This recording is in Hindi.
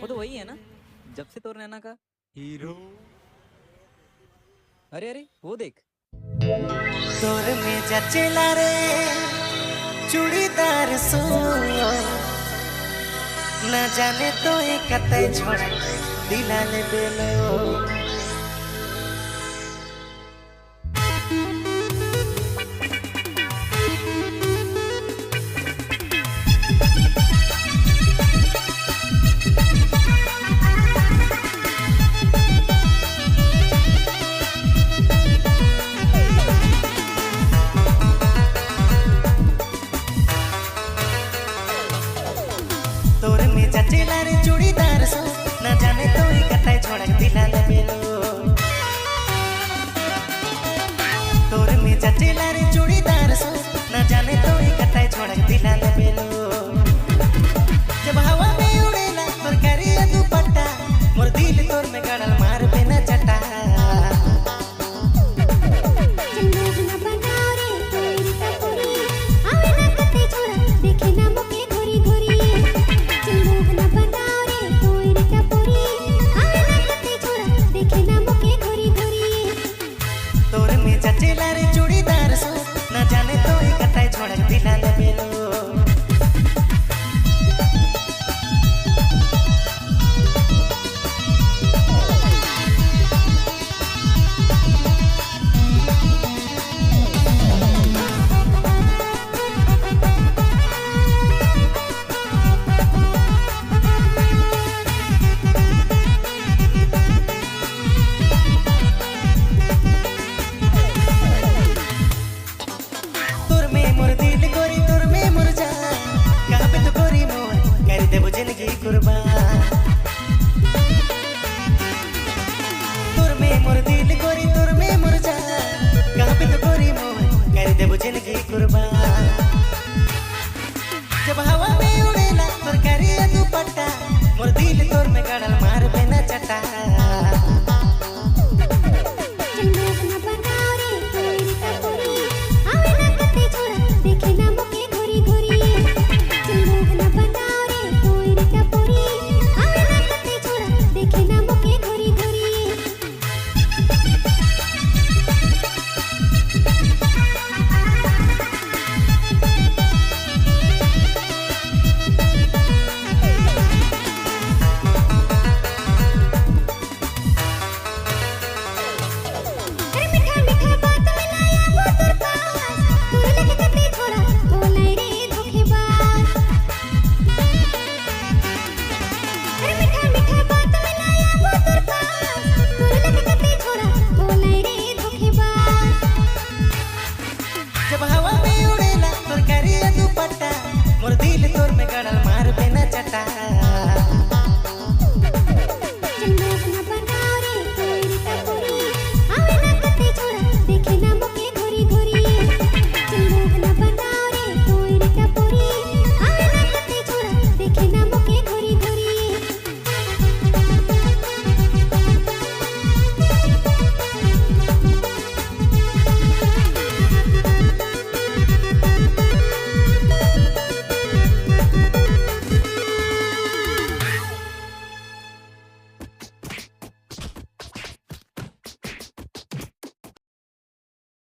वो तो वही है ना, जब से तोर नैना का हीरो। अरे अरे वो देख। तोर में जचेला रे चूड़ीदार सो, न जाने तो एक कतई छोड़ दिला ले बेलो। तोर में जचेला रे चूड़ीदार सो, न जाने तो ही कतई छोड़ दिला ले बेलो। तोर में जचेला रे चूड़ीदार सो, न जाने तो ही कतई छोड़ दिला ले बेलो। जब हवा में उड़ेला तोर करिया दुपट्टा, मोर दिल तोर में गड़ल मार बिना चटा। तोर में जचेला रे चूड़ीदार सो, न जाने तो ही कतई छोड़ दिला ले बेलो। तोर में मोर दिल गोरी, तोर में मोर जान, कहाँ पे तो गोरी मोर कर देबो जिंदगी कुर्बान। तोर में मोर दिल गोरी, तोर में मोर जान, कहाँ पे तो गोरी मोर कर देबो जिंदगी कुर्बान। जब हवा में उड़ेला तोर करिया दुपट्टा, मोर दिल तोर में गड़ल मार बिना चटा। जब हवा में उड़ेला तोर करिया दुपट्टा, मोर दिल तोर में गड़ल मार बिना चटा।